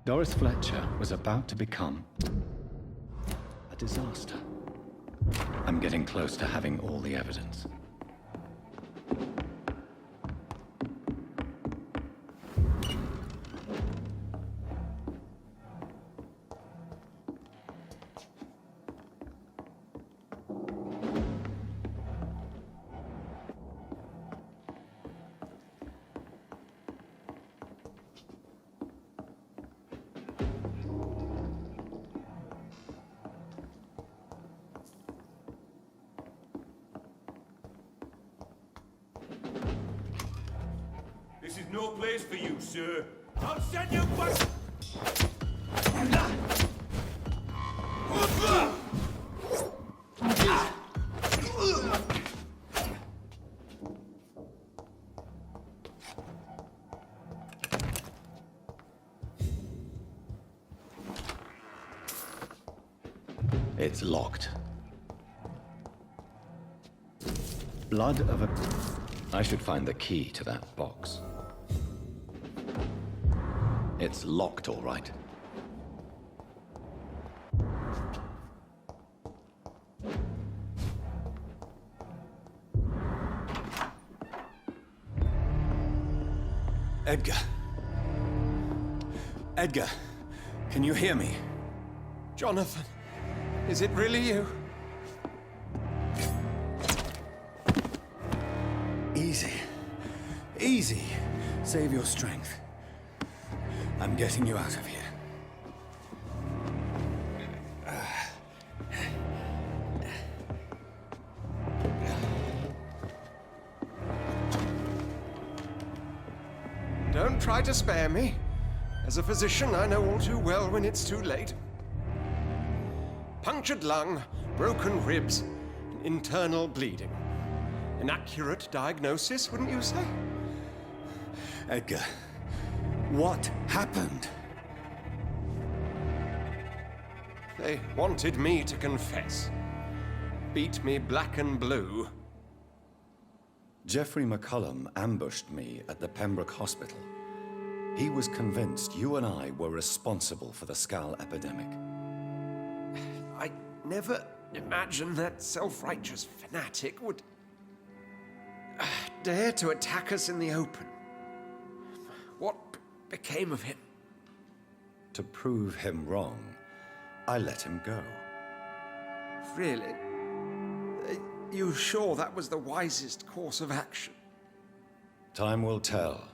Doris Fletcher was about to become a disaster. I'm getting close to having all the evidence. This is no place for you, sir. I'll send you back. It's locked. Blood of a... I should find the key to that box. It's locked, all right. Edgar. Edgar, can you hear me? Jonathan, is it really you? Easy. Easy. Save your strength. I'm getting you out of here. Don't try to spare me. As a physician, I know all too well when it's too late. Punctured lung, broken ribs, and internal bleeding. An accurate diagnosis, wouldn't you say? Edgar, what happened? They wanted me to confess. Beat me black and blue. Jeffrey McCullum ambushed me at the Pembroke Hospital. He was convinced you and I were responsible for the Skal epidemic. I never imagined that self-righteous fanatic would dare to attack us in the open. What became of him? To prove him wrong, I let him go. Really? Are you sure that was the wisest course of action? Time will tell.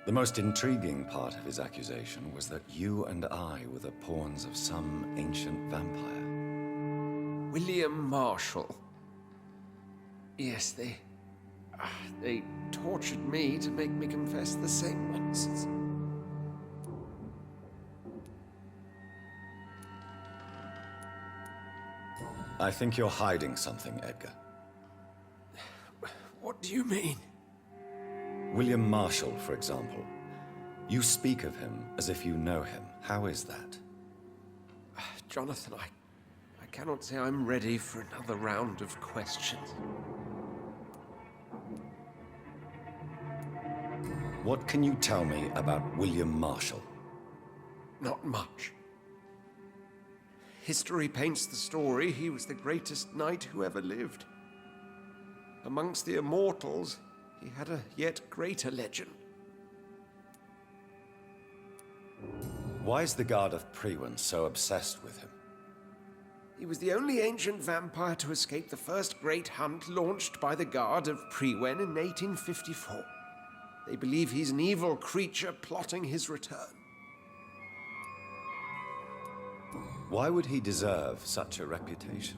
The most intriguing part of his accusation was that you and I were the pawns of some ancient vampire. William Marshall. Yes, they tortured me to make me confess the same nonsense. I think you're hiding something, Edgar. What do you mean? William Marshall, for example. You speak of him as if you know him. How is that? Jonathan, I cannot say I'm ready for another round of questions. What can you tell me about William Marshall? Not much. History paints the story he was the greatest knight who ever lived. Amongst the immortals, he had a yet greater legend. Why is the Guard of Priwen so obsessed with him? He was the only ancient vampire to escape the first great hunt launched by the Guard of Priwen in 1854. They believe he's an evil creature plotting his return. Why would he deserve such a reputation?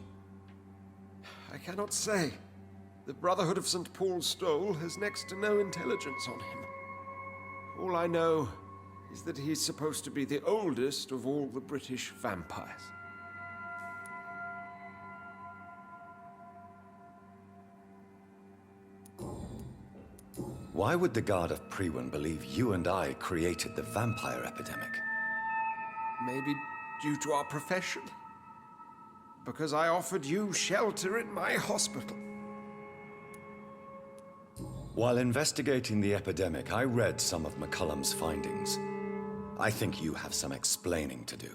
I cannot say. The Brotherhood of St. Paul's Stole has next to no intelligence on him. All I know is that he's supposed to be the oldest of all the British vampires. Why would the Guard of Priwen believe you and I created the vampire epidemic? Maybe due to our profession. Because I offered you shelter in my hospital. While investigating the epidemic, I read some of McCullum's findings. I think you have some explaining to do.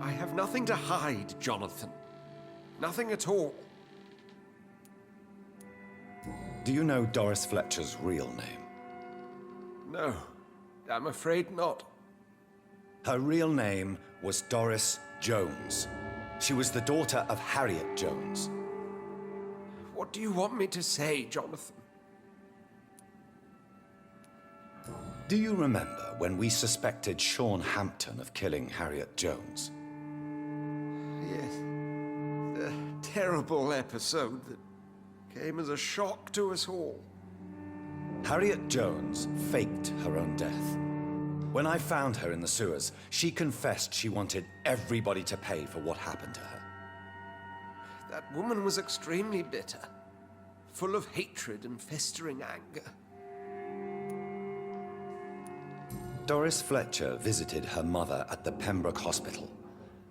I have nothing to hide, Jonathan. Nothing at all. Do you know Doris Fletcher's real name? No, I'm afraid not. Her real name was Doris Jones. She was the daughter of Harriet Jones. What do you want me to say, Jonathan? Do you remember when we suspected Sean Hampton of killing Harriet Jones? Yes. The terrible episode that came as a shock to us all. Harriet Jones faked her own death. When I found her in the sewers, she confessed she wanted everybody to pay for what happened to her. That woman was extremely bitter, full of hatred and festering anger. Doris Fletcher visited her mother at the Pembroke Hospital.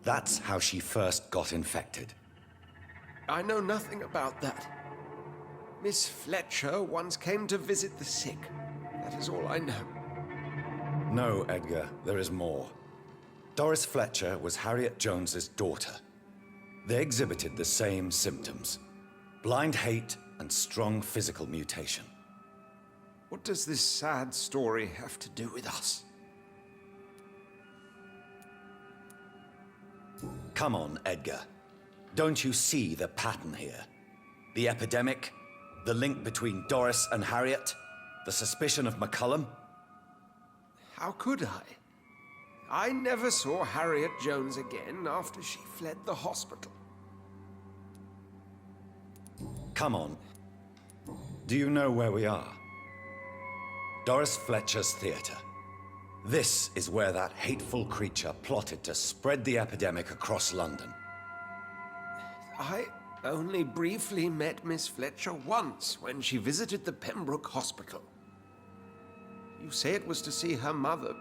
That's how she first got infected. I know nothing about that. Miss Fletcher once came to visit the sick. That is all I know. No, Edgar, there is more. Doris Fletcher was Harriet Jones's daughter. They exhibited the same symptoms: blind hate and strong physical mutation. What does this sad story have to do with us? Come on, Edgar. Don't you see the pattern here? The epidemic, the link between Doris and Harriet, the suspicion of McCullum. How could I? I never saw Harriet Jones again after she fled the hospital. Come on. Do you know where we are? Doris Fletcher's theater. This is where that hateful creature plotted to spread the epidemic across London. I only briefly met Miss Fletcher once when she visited the Pembroke Hospital. You say it was to see her mother.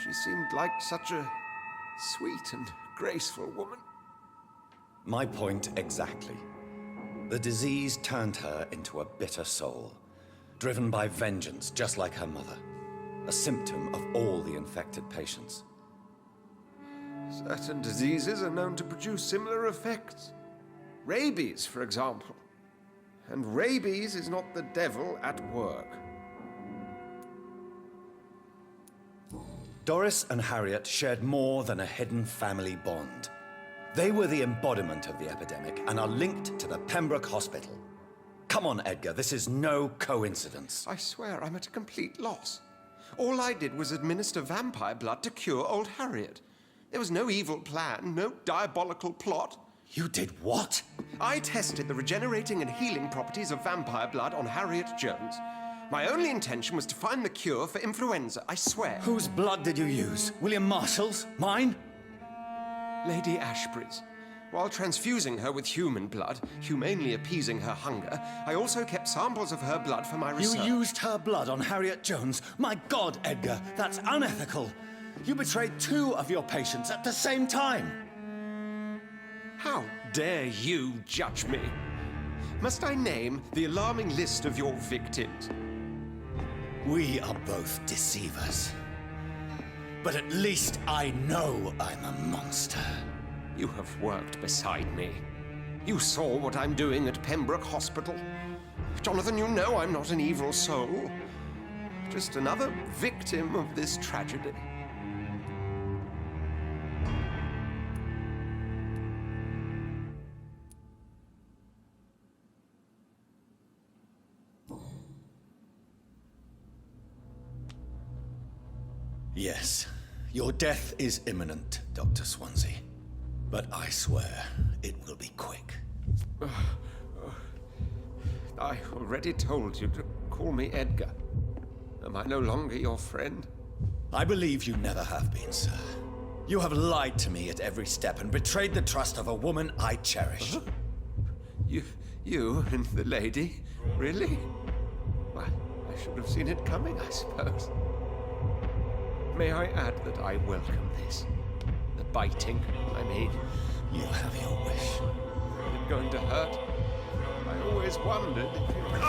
She seemed like such a sweet and graceful woman. My point exactly. The disease turned her into a bitter soul, driven by vengeance just like her mother. A symptom of all the infected patients. Certain diseases are known to produce similar effects. Rabies, for example. And rabies is not the devil at work. Doris and Harriet shared more than a hidden family bond. They were the embodiment of the epidemic and are linked to the Pembroke Hospital. Come on, Edgar, this is no coincidence. I swear I'm at a complete loss. All I did was administer vampire blood to cure old Harriet. There was no evil plan, no diabolical plot. You did what? I tested the regenerating and healing properties of vampire blood on Harriet Jones. My only intention was to find the cure for influenza, I swear. Whose blood did you use? William Marshall's? Mine? Lady Ashbury's. While transfusing her with human blood, humanely appeasing her hunger, I also kept samples of her blood for my research. You used her blood on Harriet Jones? My God, Edgar, that's unethical. You betrayed 2 of your patients at the same time. How dare you judge me? Must I name the alarming list of your victims? We are both deceivers. But at least I know I'm a monster. You have worked beside me. You saw what I'm doing at Pembroke Hospital. Jonathan, you know I'm not an evil soul. Just another victim of this tragedy. Yes, your death is imminent, Dr. Swansea. But I swear, it will be quick. I already told you to call me Edgar. Am I no longer your friend? I believe you never have been, sir. You have lied to me at every step and betrayed the trust of a woman I cherish. Huh? You and the lady? Really? Why, I should have seen it coming, I suppose. May I add that I welcome this? The biting, I mean. You have your wish. Is it going to hurt? I always wondered if it...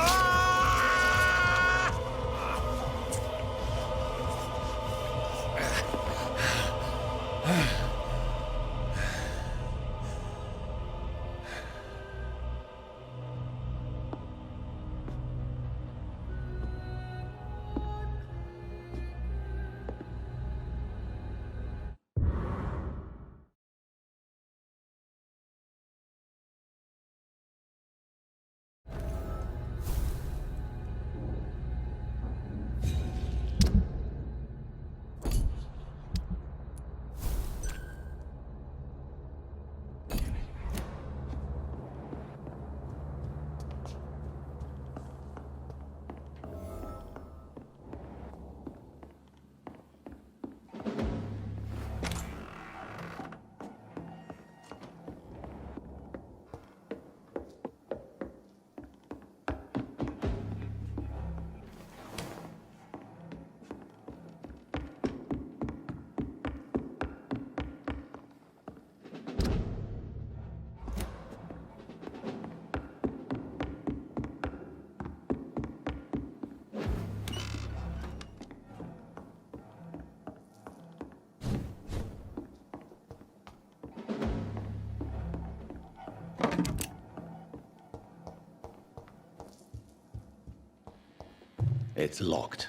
It's locked.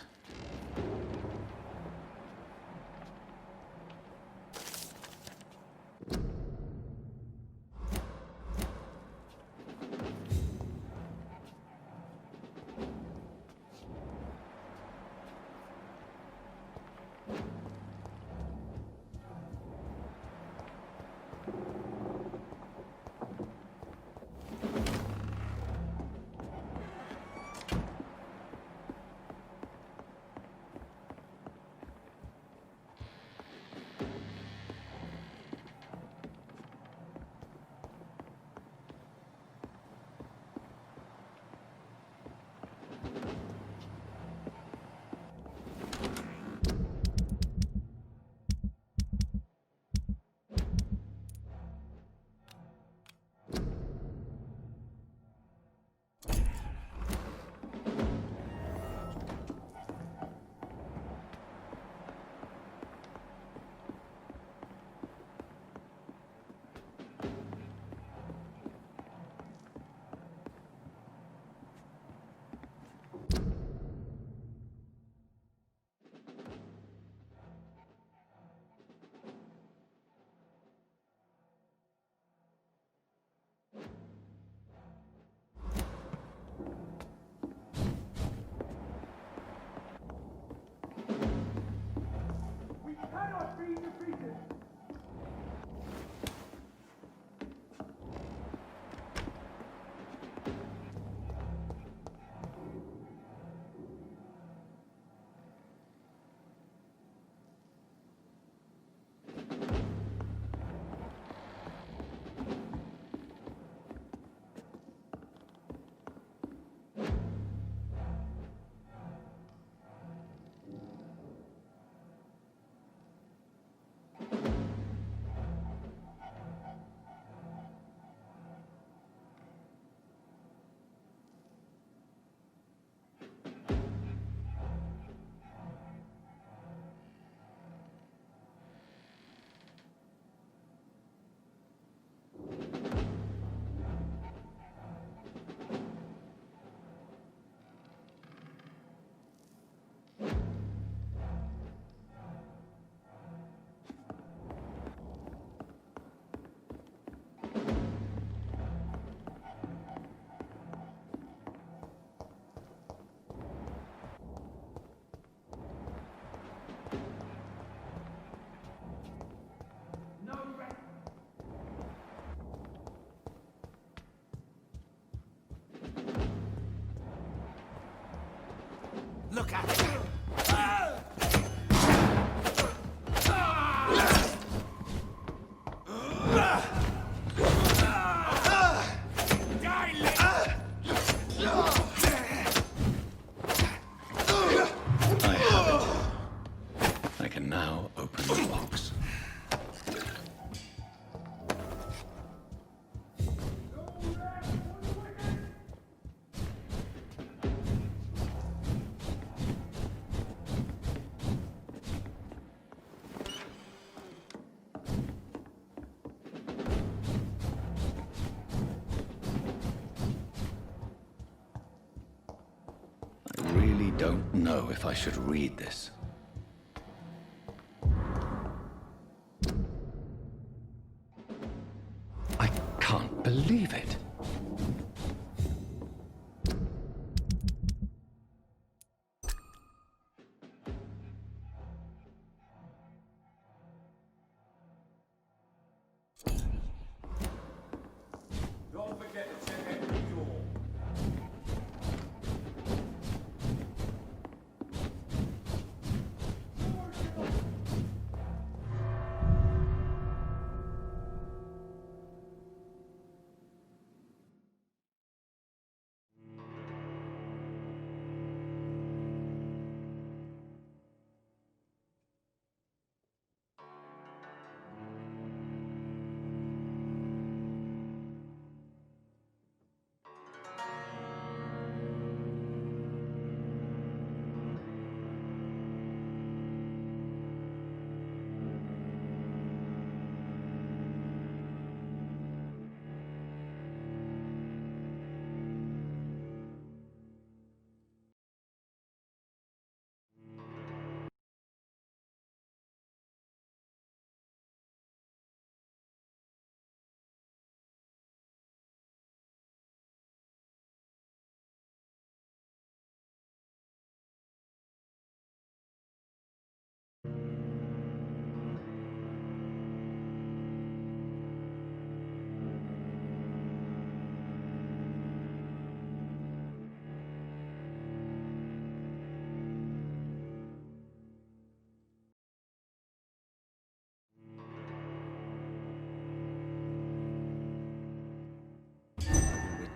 Look at it! I have it. I can now open the box. I really don't know if I should read this. I can't believe it. Don't forget to check every door.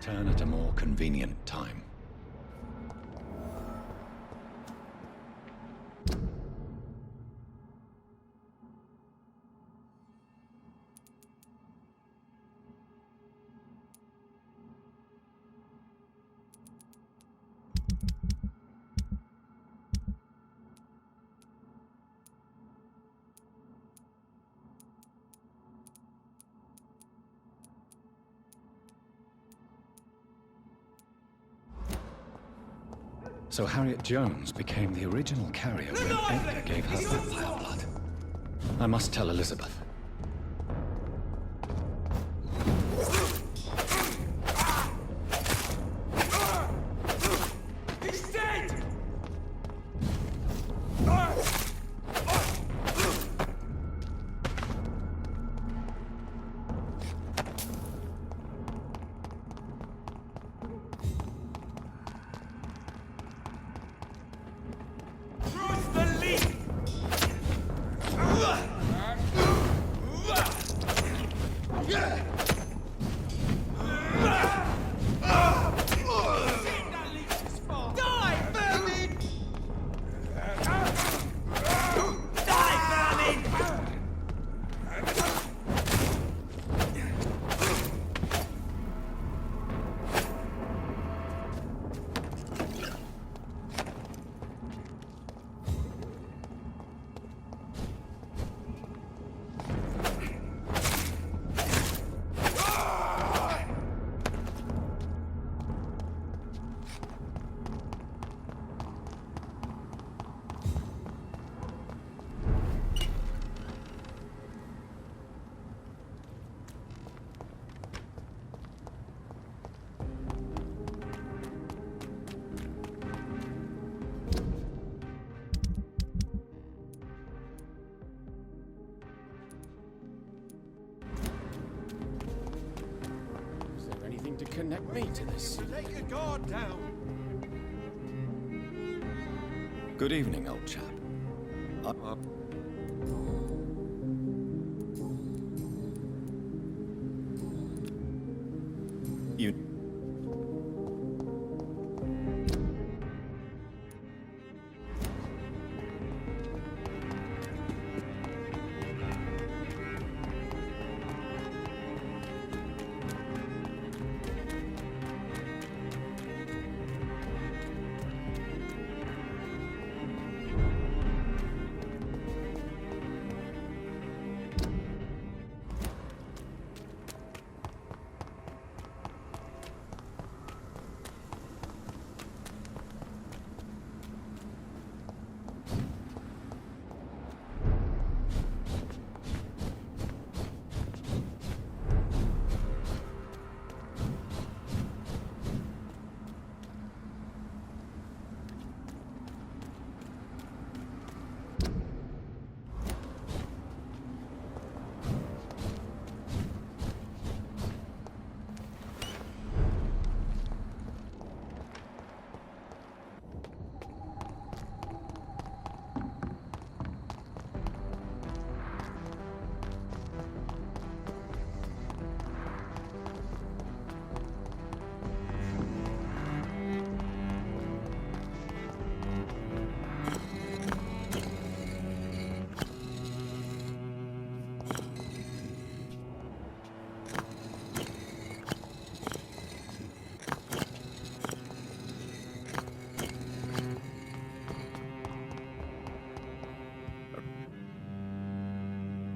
Return at a more convenient time. So Harriet Jones became the original carrier when Edgar gave her vampire blood. I must tell Elizabeth. He's dead! Cross the lead! Is there anything to connect me to this? Take your guard down! Good evening, old chap. You...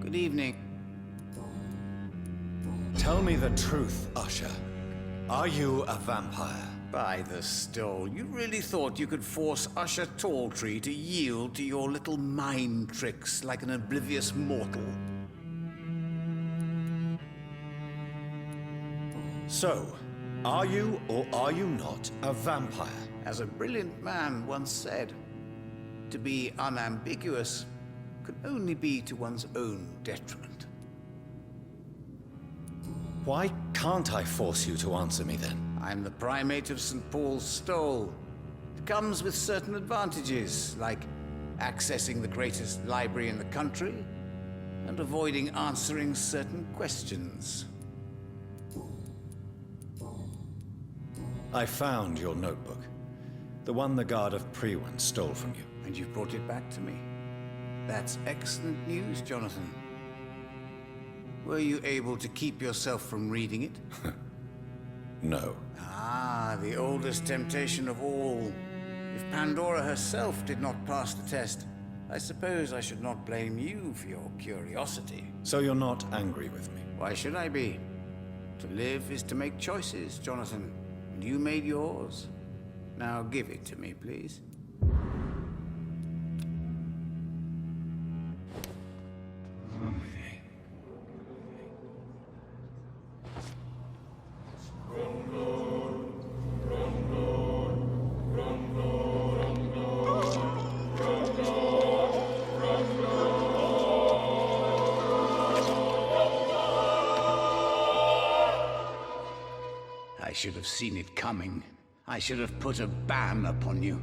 Good evening. Tell me the truth, Usher. Are you a vampire? By the stole, you really thought you could force Usher Talltree to yield to your little mind tricks like an oblivious mortal? So, are you or are you not a vampire? As a brilliant man once said, to be unambiguous could only be to one's own detriment. Why can't I force you to answer me then? I'm the primate of St. Paul's Stole. It comes with certain advantages, like accessing the greatest library in the country and avoiding answering certain questions. I found your notebook. The one the guard of Priwen stole from you. And you've brought it back to me. That's excellent news, Jonathan. Were you able to keep yourself from reading it? No. Ah, the oldest temptation of all. If Pandora herself did not pass the test, I suppose I should not blame you for your curiosity. So you're not angry with me? Why should I be? To live is to make choices, Jonathan. And you made yours. Now give it to me, please. I should have seen it coming. I should have put a ban upon you.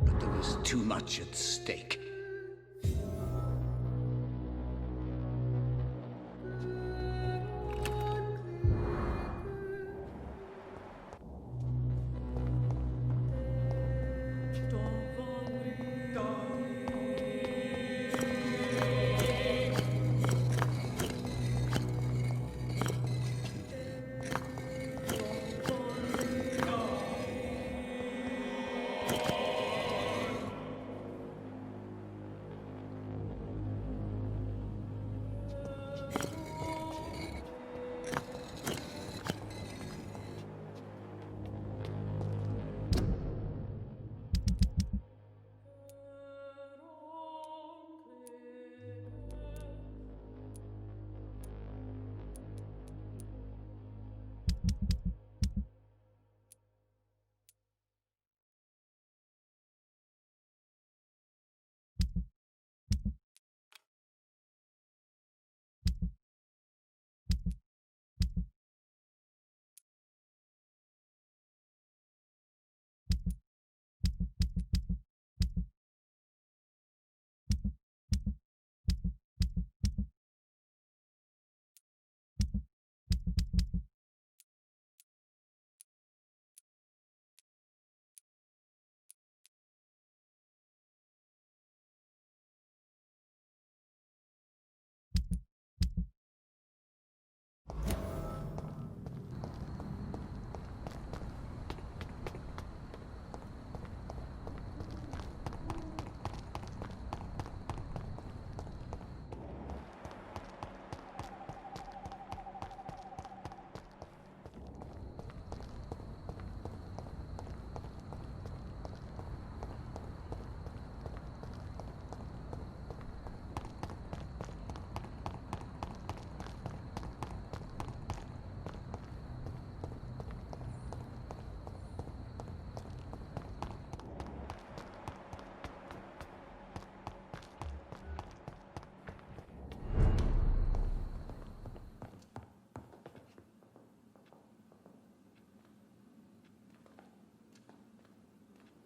But there was too much at stake.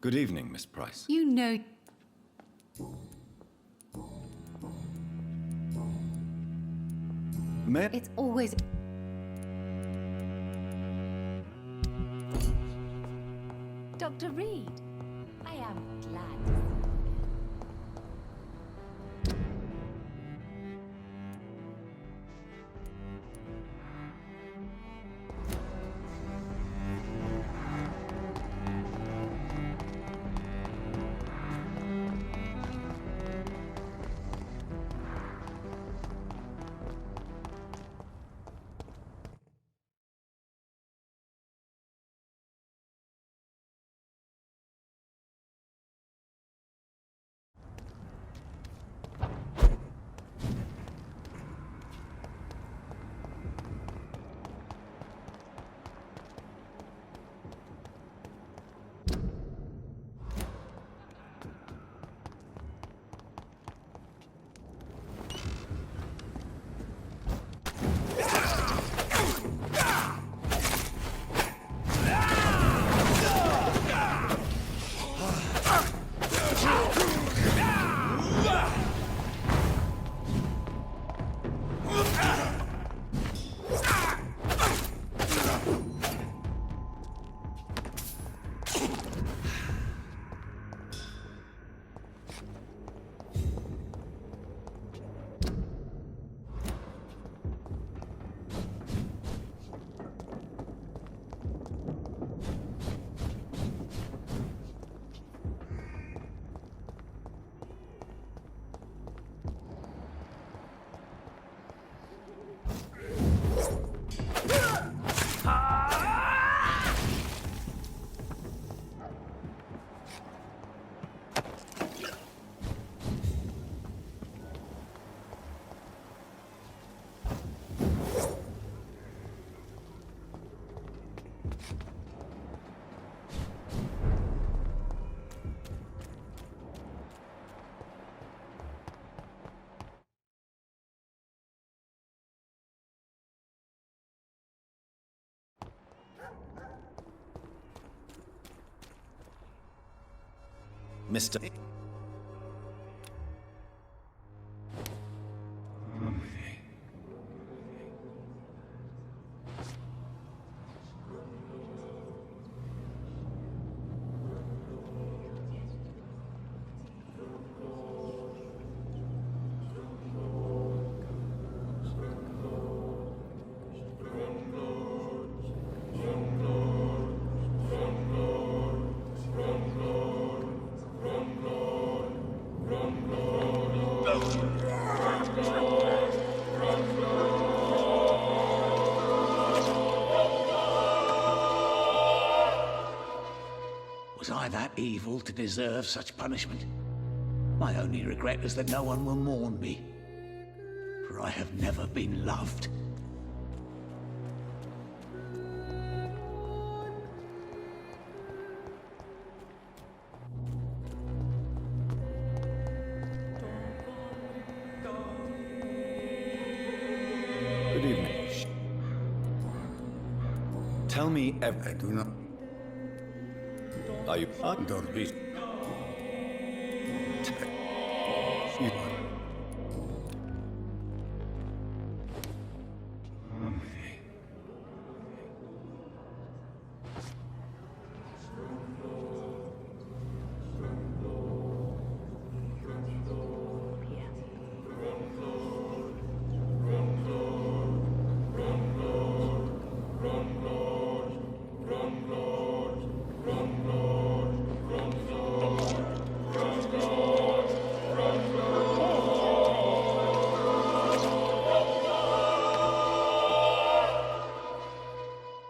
Good evening, Miss Price. You know... May It's always... Dr. Reed, I am glad to see you. Mr. Was I that evil to deserve such punishment? My only regret is that no one will mourn me, for I have never been loved. Good evening. Tell me I do not... Are you... Don't be...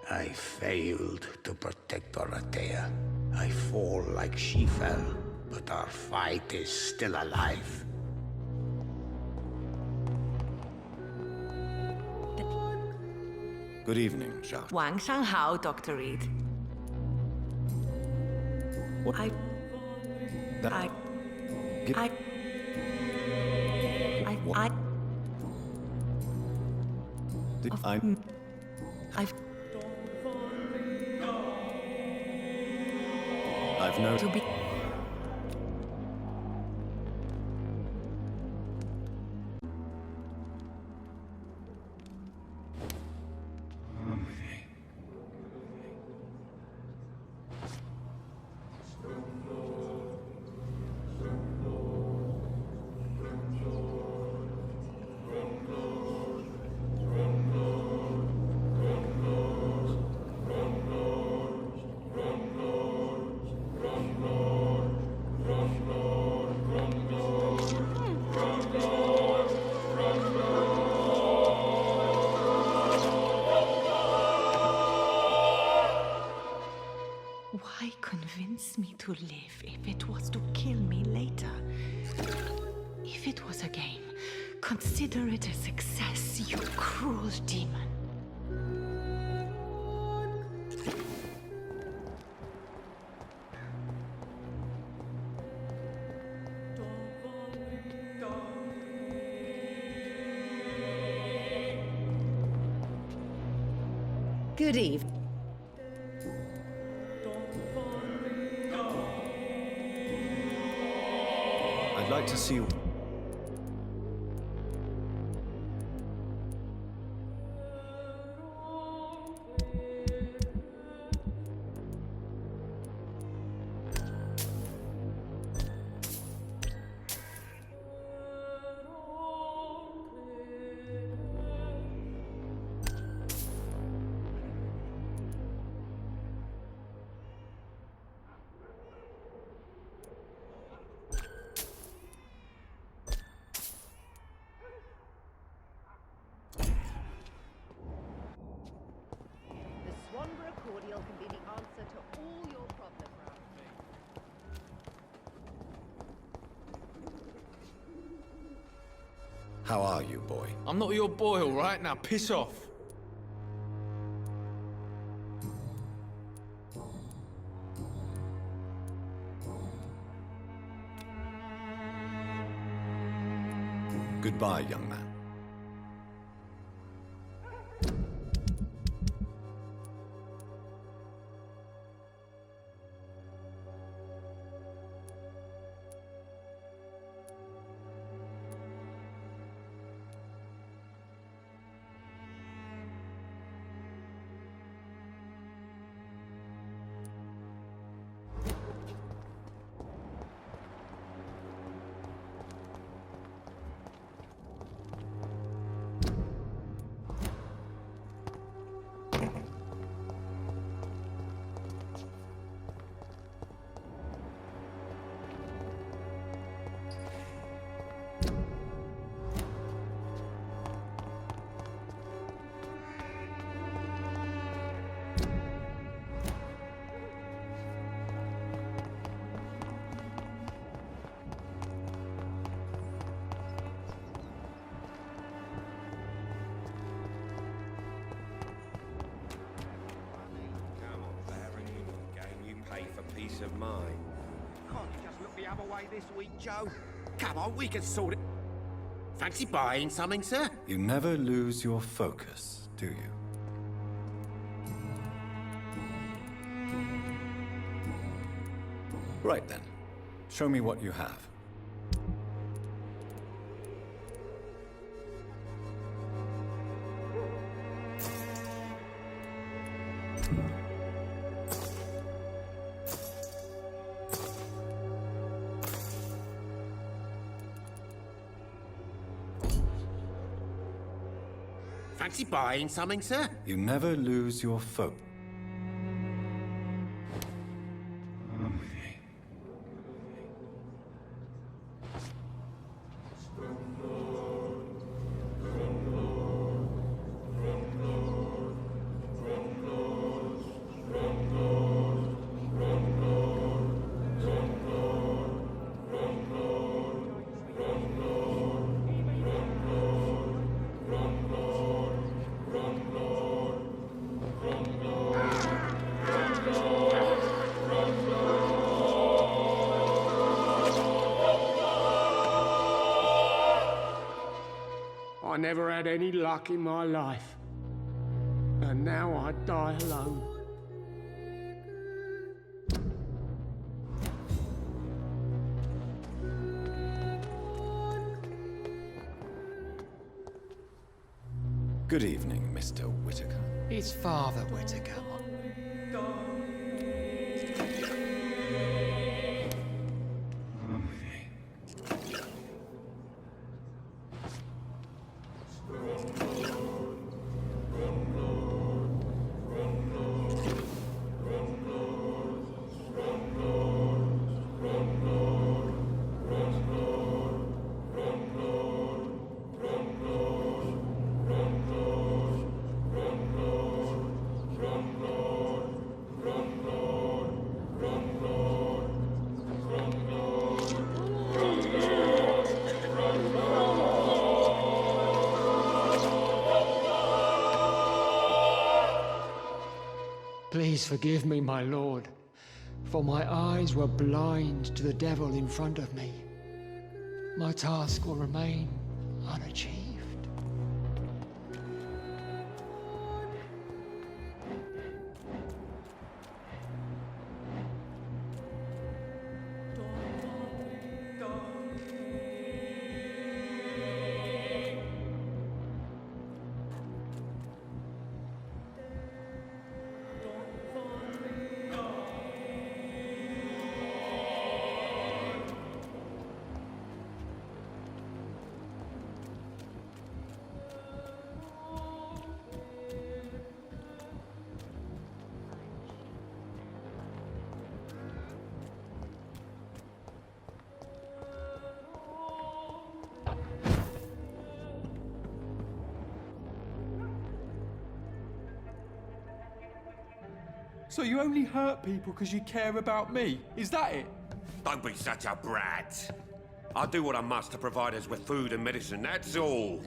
I failed to protect Dorothea. I fall like she fell, but our fight is still alive. Good evening, Jacques. 晚上好, Dr. Reed. What- I... Give- I... I'm... I've no... To be... Why convince me to live if it was to kill me later? If it was a game, consider it a success, you cruel demon. Good evening. I'd like to see... The Swanborough cordial can be the answer to all your problems. How are you, boy? I'm not your boy, all right? Now piss off. Goodbye, young man. peace of mind. Can't you just look the other way this week, Joe? Come on, we can sort it. Fancy buying something, sir? You never lose your focus, do you? Right then. Show me what you have. Fancy buying something, sir? You never lose your focus. I never had any luck in my life. And now I die alone. Good evening, Mr. Whitaker. It's Father Whitaker. Please forgive me, my lord, for my eyes were blind to the devil in front of me. My task will remain unachieved. So you only hurt people because you care about me? Is that it? Don't be such a brat. I do what I must to provide us with food and medicine, that's all.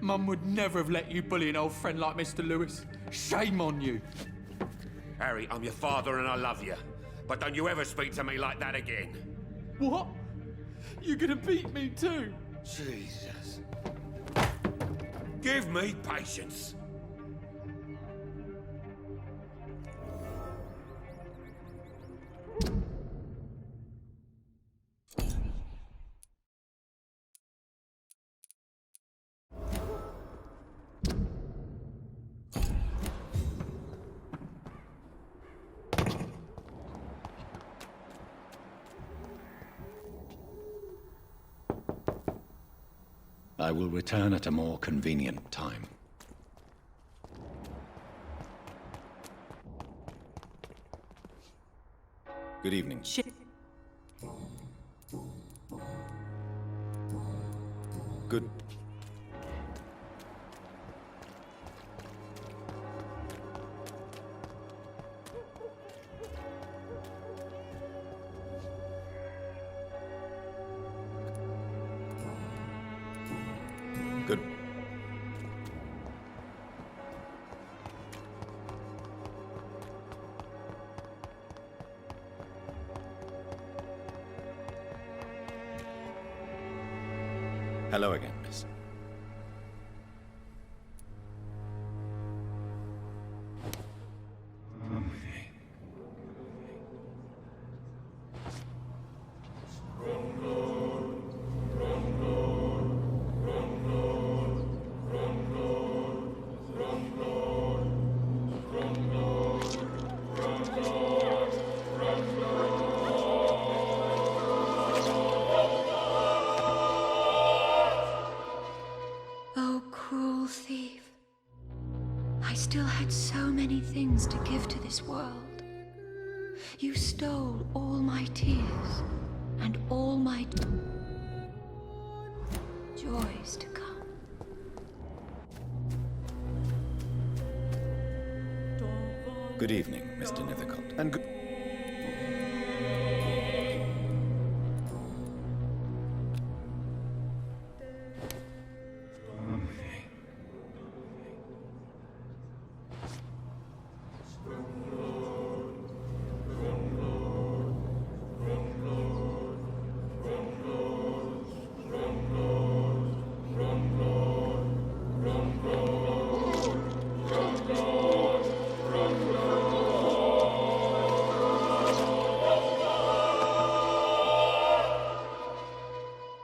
Mum would never have let you bully an old friend like Mr. Lewis. Shame on you. Harry, I'm your father and I love you. But don't you ever speak to me like that again. What? You're gonna beat me too? Jesus. Give me patience. I will return at a more convenient time. Good evening. Good. Good. Hello again, miss. Oh, cruel thief. I still had so many things to give to this world. You stole all my tears and all my joys to come. Good evening, Mr. Nethercott. And good...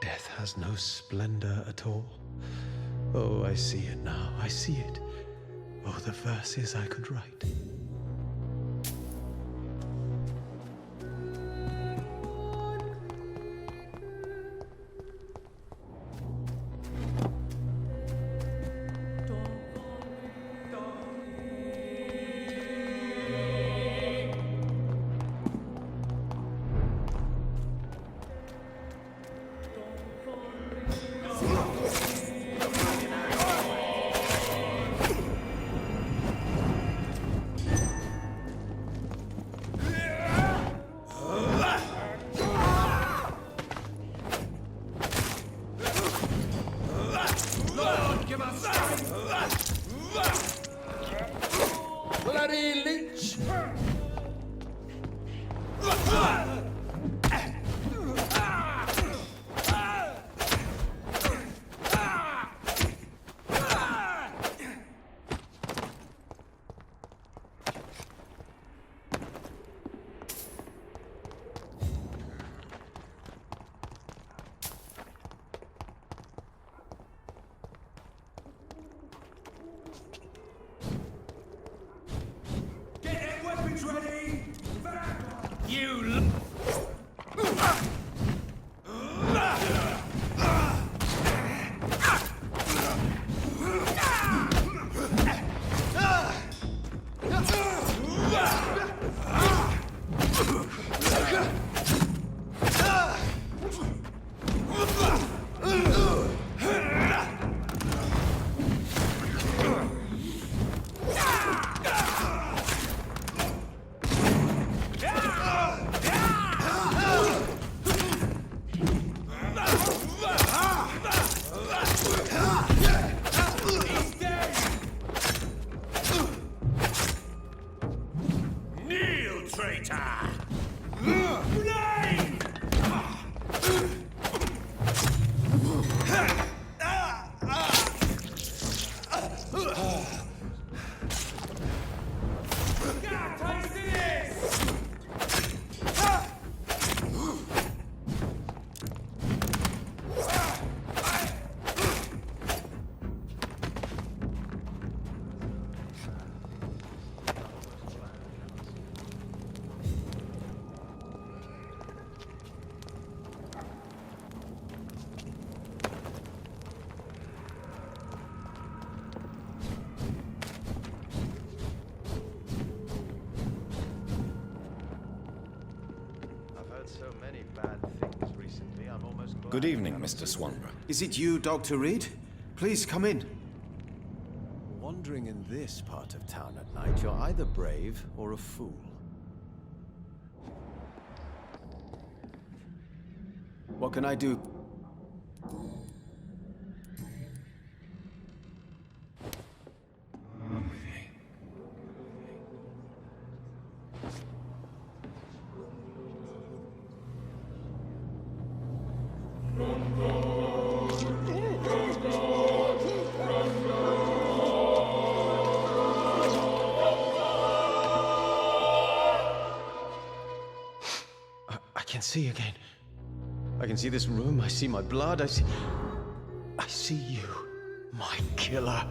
Death has no splendor at all. Oh, I see it now. I see it. Oh, the verses I could write. Bloody leech! So many bad things recently, I'm almost glad. Good evening, Mr. Swanborough. Is it you, Dr. Reed? Please come in. Wandering in this part of town at night, you're either brave or a fool. What can I do? see again. I can see this room, I see my blood, I see you, my killer.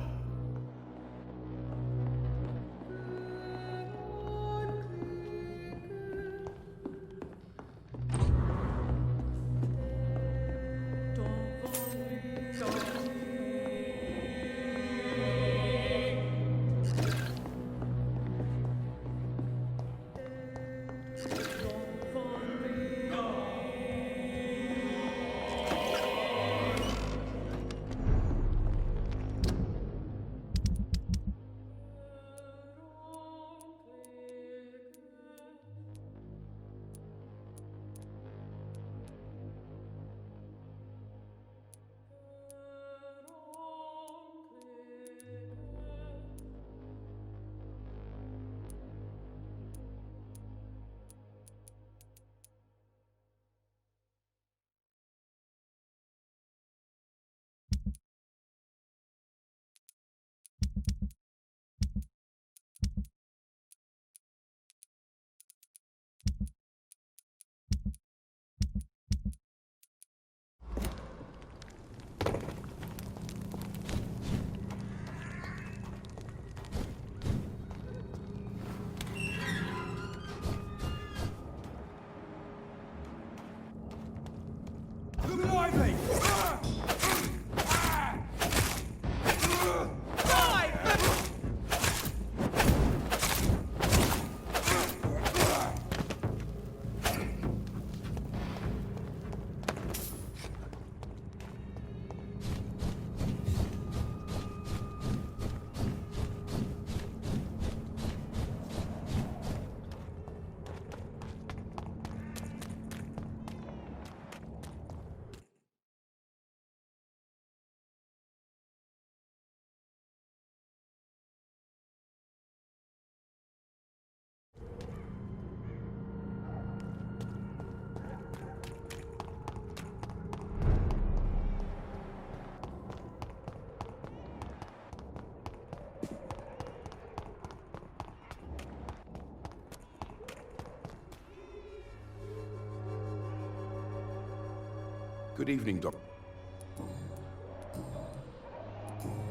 Good evening, Doc.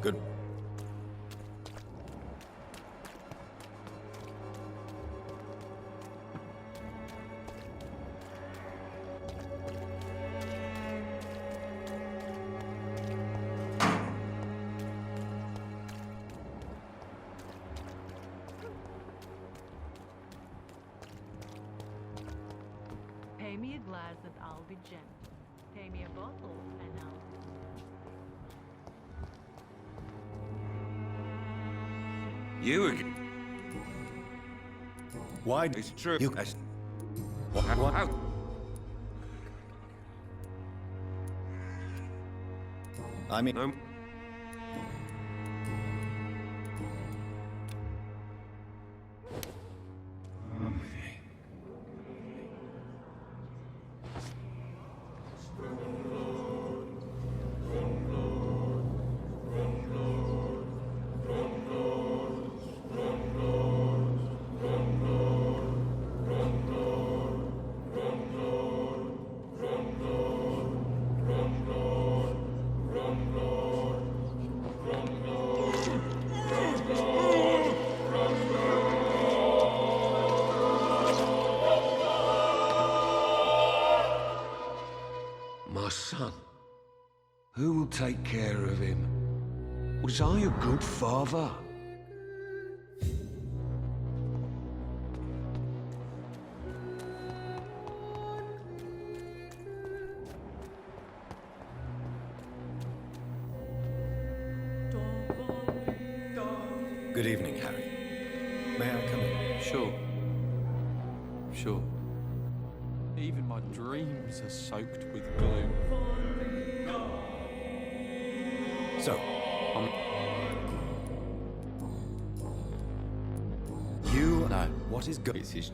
Good. Pay me a glass and I'll be gentle. Pay me a bottle and I'll... You again? Why? It's true. You... What? How? I mean... No. My son. Who will take care of him? Was I a good father? Good evening, Harry. May I come in? Sure. Sure. Even my dreams are soaked with gloom. So, you... No. What is good? It's his...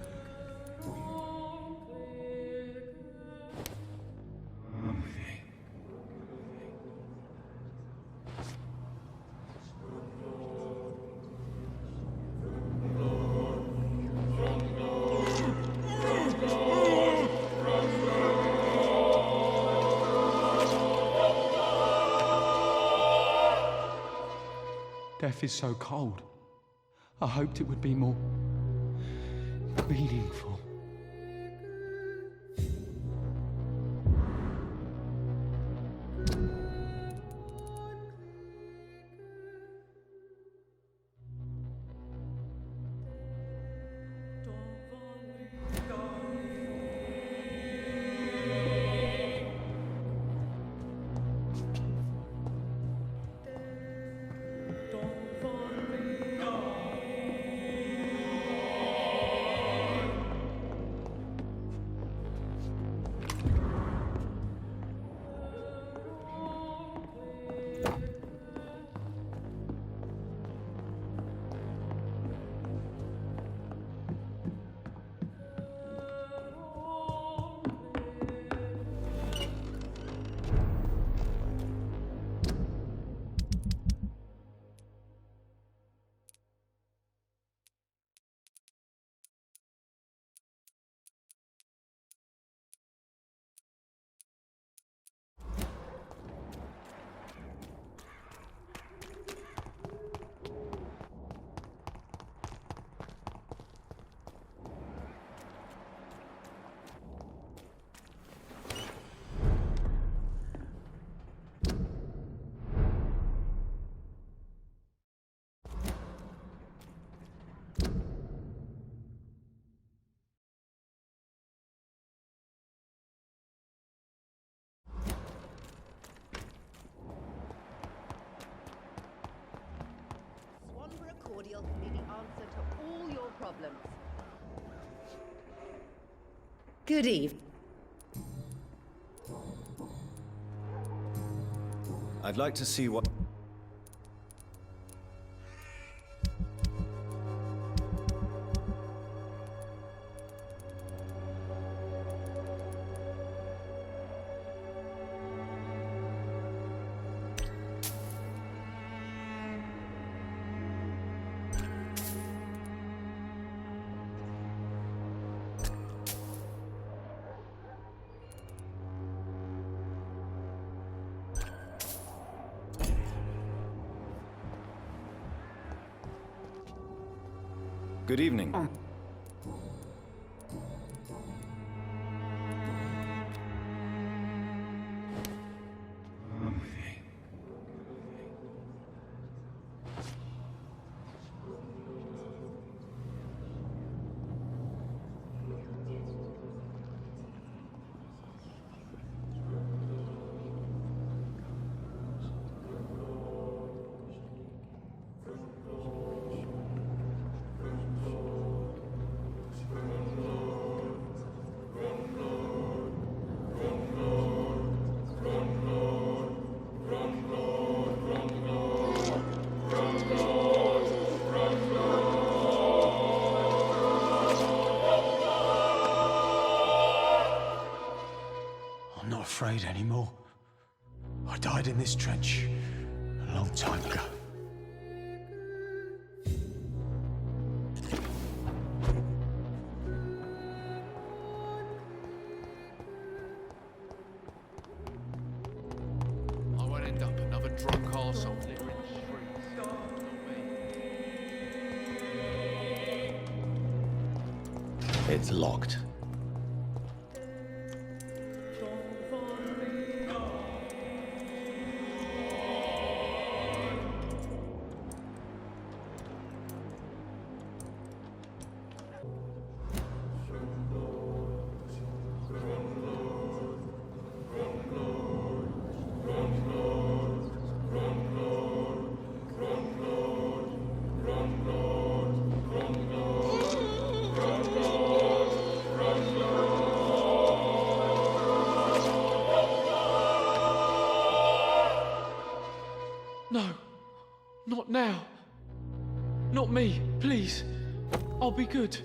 Death is so cold. I hoped it would be more meaningful. Cordial can be the answer to all your problems. Good evening. I'd like to see what... Good evening. Afraid anymore. I died in this trench a long time ago. I won't end up another drunk arsehole littering the streets. Not me. It's locked. No, not now. Not me, please. I'll be good.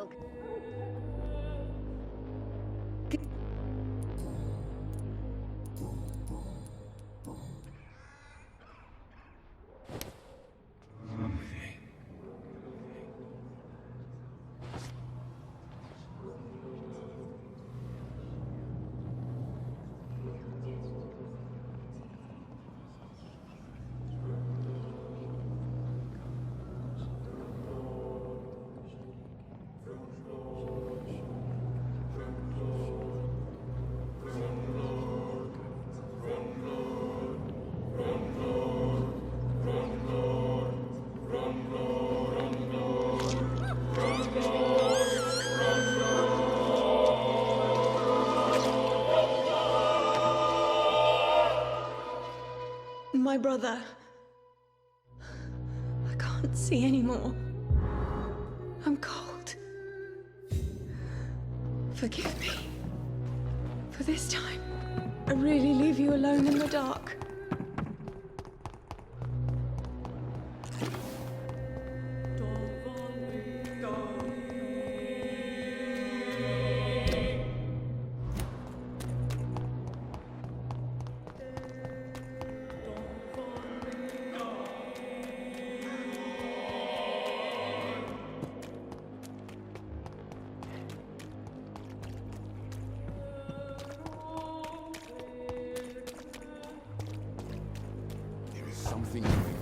will. My brother. I can't see anymore. I'm cold. Forgive me. For this time, I really leave you alone in the dark. Something